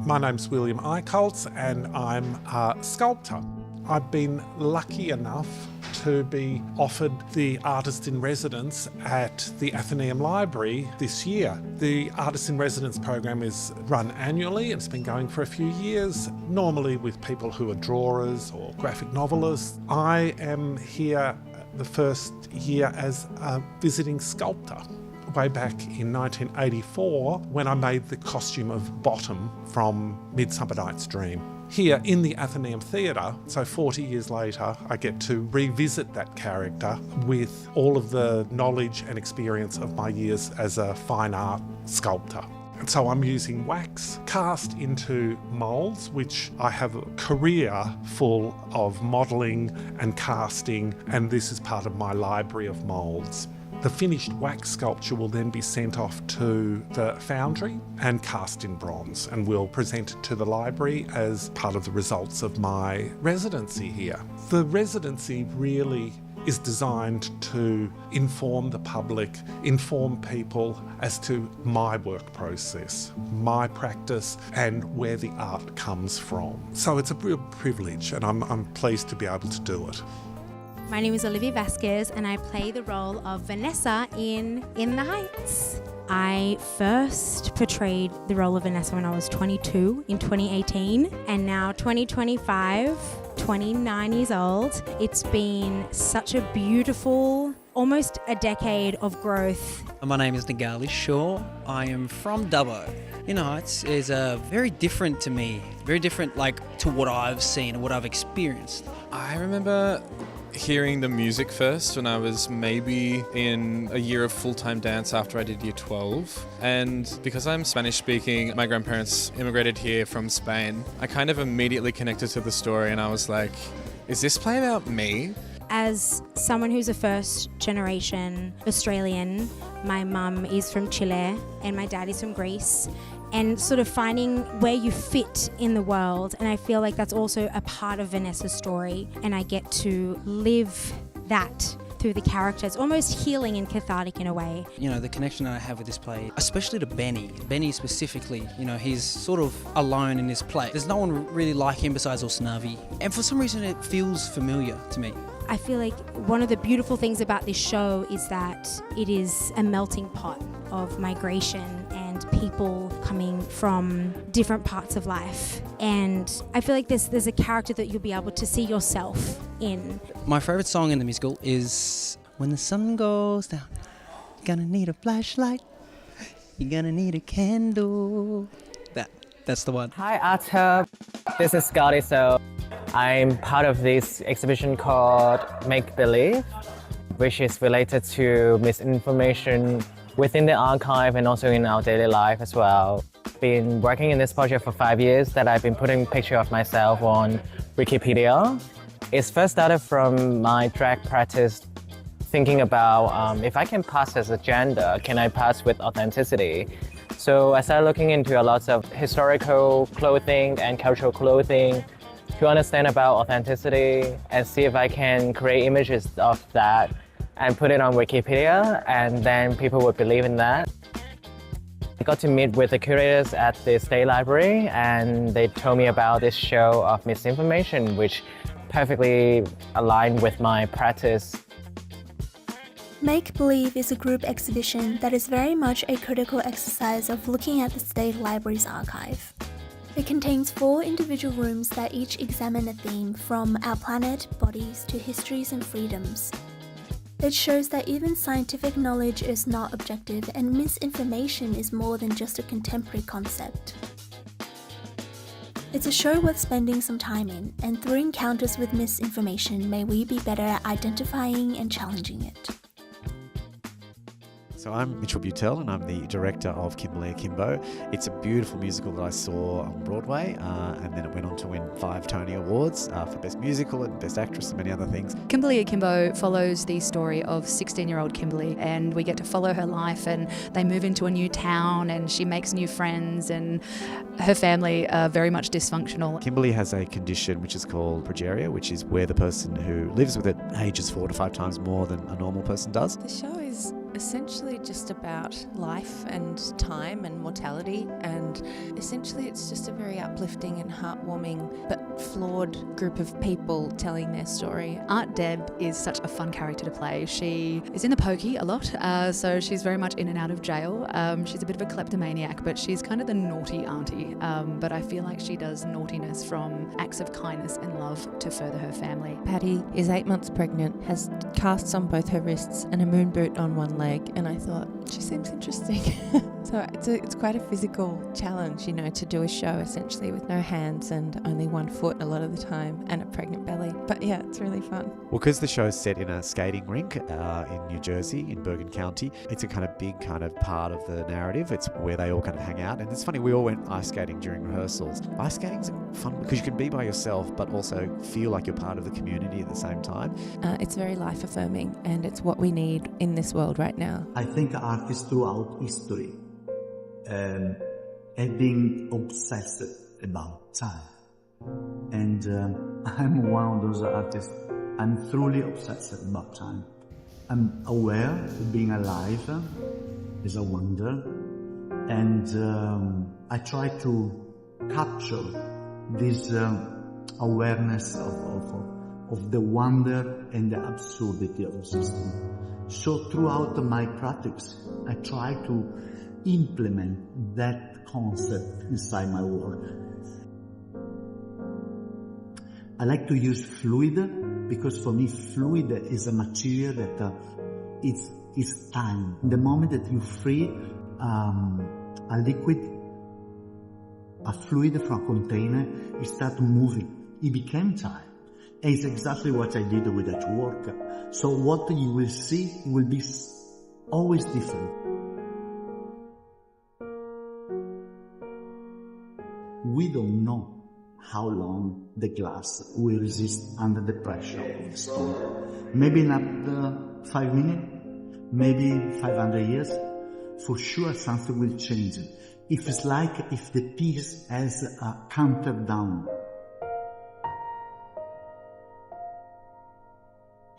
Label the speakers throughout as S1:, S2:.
S1: My name's William Eichholz and I'm a sculptor. I've been lucky enough to be offered the Artist in Residence at the Athenaeum Library this year. The Artist in Residence program is run annually. It's been going for a few years, normally with people who are drawers or graphic novelists. I am here the first year as a visiting sculptor. Way back in 1984 when I made the costume of Bottom from Midsummer Night's Dream. Here in the Athenaeum Theatre, so 40 years later, I get to revisit that character with all of the knowledge and experience of my years as a fine art sculptor. And so I'm using wax cast into moulds, which I have a career full of modelling and casting, and this is part of my library of moulds. The finished wax sculpture will then be sent off to the foundry and cast in bronze, and we'll present it to the library as part of the results of my residency here. The residency really is designed to inform the public, inform people as to my work process, my practice, and where the art comes from. So it's a real privilege, and I'm pleased to be able to do it.
S2: My name is Olivia Vasquez and I play the role of Vanessa in the Heights. I first portrayed the role of Vanessa when I was 22 in 2018, and now 2025, 29 years old. It's been such a beautiful, almost a decade of growth.
S3: My name is Nagali. Sure, I am from Dubbo. In the Heights is very different to me, very different to what I've seen and what I've experienced.
S4: I remember hearing the music first when I was maybe in a year of full-time dance after I did year 12. And because I'm Spanish speaking, my grandparents immigrated here from Spain. I kind of immediately connected to the story and I was like, is this play about me?
S2: As someone who's a first generation Australian, my mum is from Chile and my dad is from Greece, and sort of finding where you fit in the world. And I feel like that's also a part of Vanessa's story, and I get to live that through the characters, almost healing and cathartic in a way.
S3: You know, the connection that I have with this play, especially to Benny specifically, he's sort of alone in this play. There's no one really like him besides Osnavi, and for some reason it feels familiar to me.
S2: I feel like one of the beautiful things about this show is that it is a melting pot of migration and people coming from different parts of life. And I feel like there's a character that you'll be able to see yourself in.
S3: My favourite song in the musical is When the Sun Goes Down, you're gonna need a flashlight, you're gonna need a candle. That's the one.
S5: Hi Artshub, this is Scotty. So I'm part of this exhibition called Make Believe, which is related to misinformation within the archive and also in our daily life as well. Been working in this project for 5 years that I've been putting picture of myself on Wikipedia. It's first started from my drag practice, thinking about if I can pass as a gender, can I pass with authenticity? So I started looking into a lot of historical clothing and cultural clothing to understand about authenticity and see if I can create images of that and put it on Wikipedia, and then people would believe in that. I got to meet with the curators at the State Library and they told me about this show of Misinformation, which perfectly aligned with my practice.
S6: Make Believe is a group exhibition that is very much a critical exercise of looking at the State Library's archive. It contains 4 individual rooms that each examine a theme from our planet, bodies, to histories and freedoms. It shows that even scientific knowledge is not objective, and misinformation is more than just a contemporary concept. It's a show worth spending some time in, and through encounters with misinformation, may we be better at identifying and challenging it.
S7: So I'm Mitchell Butel and I'm the director of Kimberly Akimbo. It's a beautiful musical that I saw on Broadway and then it went on to win 5 Tony Awards for Best Musical and Best Actress and many other things.
S8: Kimberly Akimbo follows the story of 16-year-old Kimberly, and we get to follow her life, and they move into a new town and she makes new friends, and her family are very much dysfunctional.
S7: Kimberly has a condition which is called progeria, which is where the person who lives with it ages 4 to 5 times more than a normal person does.
S9: The show is essentially just about life and time and mortality, and essentially it's just a very uplifting and heartwarming but flawed group of people telling their story.
S8: Aunt Deb is such a fun character to play. She is in the pokey a lot, so she's very much in and out of jail. She's a bit of a kleptomaniac, but she's kind of the naughty auntie. But I feel like she does naughtiness from acts of kindness and love to further her family.
S9: Patty is 8 months pregnant, has casts on both her wrists and a moon boot on one leg, and I thought, she seems interesting. So it's quite a physical challenge, to do a show essentially with no hands and only 1 foot a lot of the time and a pregnant belly. But yeah, it's really fun.
S7: Well, because the show's set in a skating rink in New Jersey, in Bergen County, it's a kind of big kind of part of the narrative. It's where they all kind of hang out. And it's funny, we all went ice skating during rehearsals. Ice skating's fun because you can be by yourself, but also feel like you're part of the community at the same time.
S9: It's very life-affirming, and it's what we need in this world right now.
S10: I think artists throughout history have been obsessed about time. And I'm one of those artists. I'm truly obsessed about time. I'm aware that being alive is a wonder, and I try to capture this awareness of the wonder and the absurdity of the system. So throughout my practice, I try to implement that concept inside my work. I like to use fluid because for me fluid is a material that is time. The moment that you free a liquid, a fluid from a container, it starts moving. It became time. And it's exactly what I did with that work. So what you will see will be always different. We don't know how long the glass will resist under the pressure of the storm. Maybe not 5 minutes, maybe 500 years. For sure something will change. If it's like if the piece has a countdown.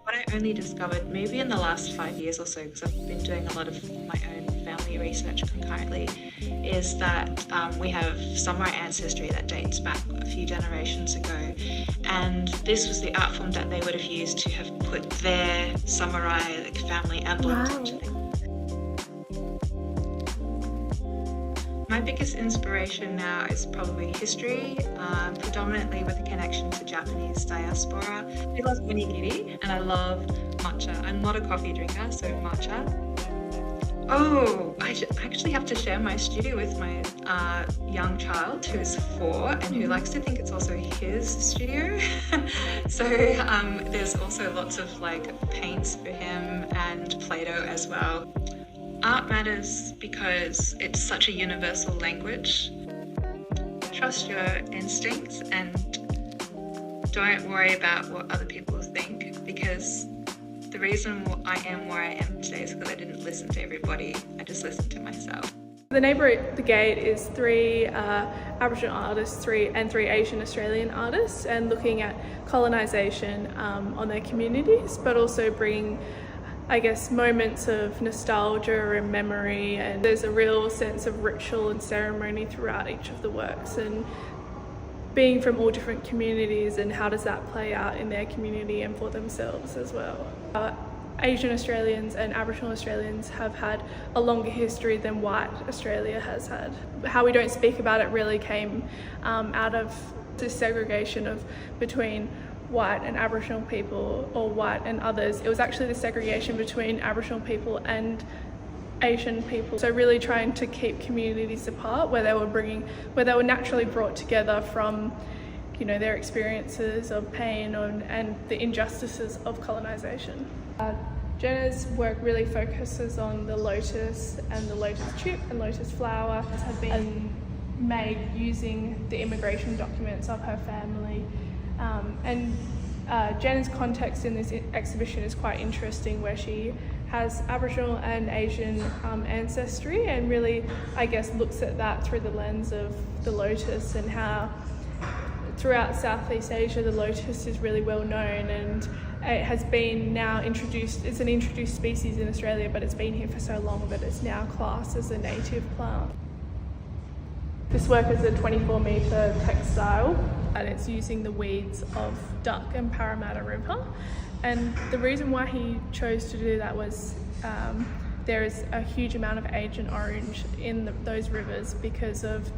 S11: What I only discovered maybe in the last 5 years or so, because I've been doing a lot of my own family research concurrently, is that we have samurai ancestry that dates back a few generations ago, and this was the art form that they would have used to have put their samurai family emblems onto things. My biggest inspiration now is probably history, predominantly with a connection to Japanese diaspora. I love onigiri and I love matcha. I'm not a coffee drinker, so matcha. Oh, I actually have to share my studio with my young child who's 4 and who likes to think it's also his studio. So there's also lots of paints for him and Play-Doh as well. Art matters because it's such a universal language. Trust your instincts and don't worry about what other people think, because the reason I am where I am today is because I didn't listen to everybody, I just listened to myself.
S12: The Neighbour at the Gate is 3 Aboriginal artists, 3 Asian Australian artists, and looking at colonisation on their communities, but also bringing moments of nostalgia and memory, and there's a real sense of ritual and ceremony throughout each of the works, and being from all different communities and how does that play out in their community and for themselves as well. Asian Australians and Aboriginal Australians have had a longer history than white Australia has had. How we don't speak about it really came out of this segregation between white and Aboriginal people, or white and others. It was actually the segregation between Aboriginal people and Asian people. So really trying to keep communities apart where they were naturally brought together from, their experiences of pain and the injustices of colonisation. Jenna's work really focuses on the lotus and the lotus chip and lotus flower have been made using the immigration documents of her family. Jen's context in this exhibition is quite interesting, where she has Aboriginal and Asian ancestry, and really, looks at that through the lens of the lotus, and how throughout Southeast Asia the lotus is really well known, It has been now introduced, it's an introduced species in Australia, but it's been here for so long that it's now classed as a native plant. This work is a 24-metre textile, and it's using the weeds of Duck and Parramatta River. And the reason why he chose to do that was there is a huge amount of Agent Orange in those rivers because of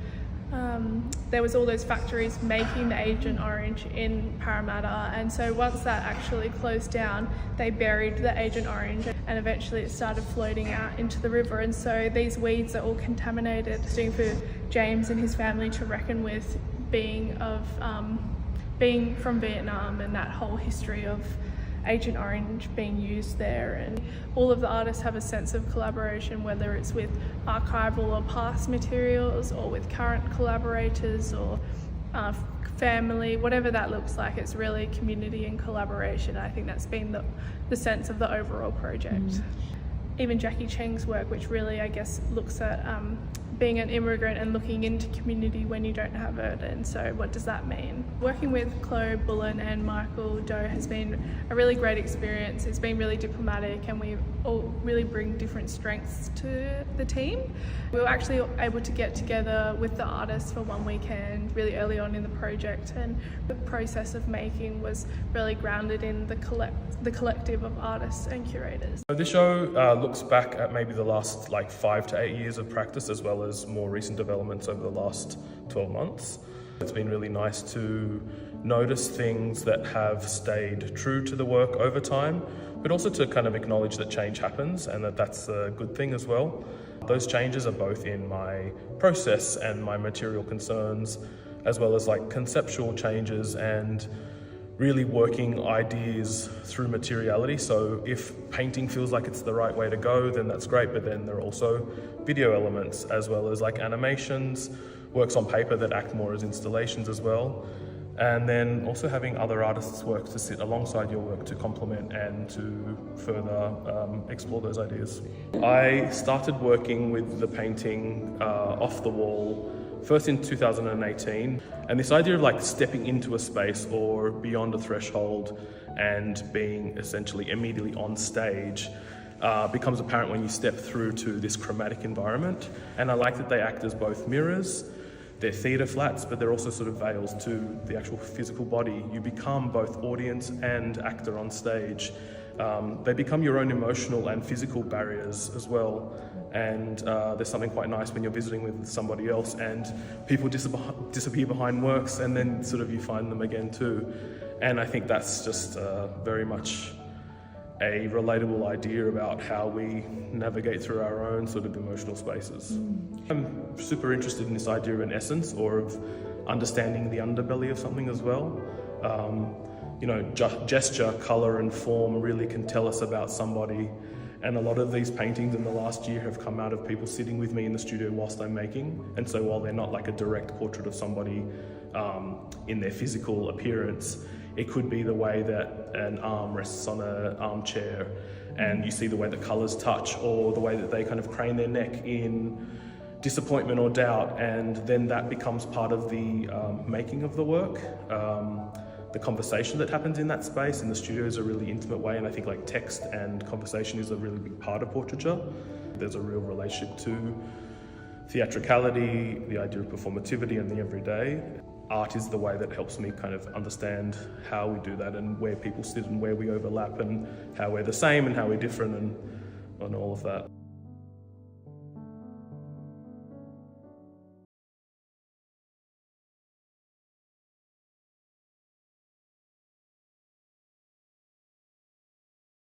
S12: there was all those factories making the Agent Orange in Parramatta, and so once that actually closed down, they buried the Agent Orange, and eventually it started floating out into the river. And so these weeds are all contaminated. It's doing for James and his family to reckon with being from Vietnam and that whole history of Agent Orange being used there. And all of the artists have a sense of collaboration, whether it's with archival or past materials or with current collaborators or family, whatever that looks like. It's really community and collaboration. I think that's been the sense of the overall project. Even Jackie Cheng's work, which really, I guess, looks at being an immigrant and looking into community when you don't have it, and so what does that mean? Working with Chloe Bullen and Michael Doe has been a really great experience. It's been really diplomatic, and we all really bring different strengths to the team. We were actually able to get together with the artists for one weekend really early on in the project, and the process of making was really grounded in the collective of artists and curators.
S13: So this show looks back at maybe the last 5 to 8 years of practice, as well as more recent developments over the last 12 months. It's been really nice to notice things that have stayed true to the work over time, but also to kind of acknowledge that change happens and that that's a good thing as well. Those changes are both in my process and my material concerns, as well as conceptual changes and really working ideas through materiality. So if painting feels like it's the right way to go, then that's great, but then there are also video elements as well as animations, works on paper that act more as installations as well. And then also having other artists' work to sit alongside your work to complement and to further explore those ideas. I started working with the painting off the wall first in 2018, and this idea of stepping into a space or beyond a threshold and being essentially immediately on stage becomes apparent when you step through to this chromatic environment. And I like that they act as both mirrors. They're theatre flats, but they're also sort of veils to the actual physical body. You become both audience and actor on stage. They become your own emotional and physical barriers as well. And there's something quite nice when you're visiting with somebody else and people disappear behind works, and then sort of you find them again too. And I think that's just very much a relatable idea about how we navigate through our own sort of emotional spaces. I'm super interested in this idea of an essence, or of understanding the underbelly of something as well. Gesture, colour and form really can tell us about somebody. And a lot of these paintings in the last year have come out of people sitting with me in the studio whilst I'm making. And so while they're not a direct portrait of somebody in their physical appearance, it could be the way that an arm rests on an armchair and you see the way the colours touch, or the way that they kind of crane their neck in disappointment or doubt, and then that becomes part of the making of the work. The conversation that happens in that space in the studio is a really intimate way, and I think text and conversation is a really big part of portraiture. There's a real relationship to theatricality, the idea of performativity and the everyday. Art is the way that helps me kind of understand how we do that, and where people sit and where we overlap, and how we're the same and how we're different, and all of that.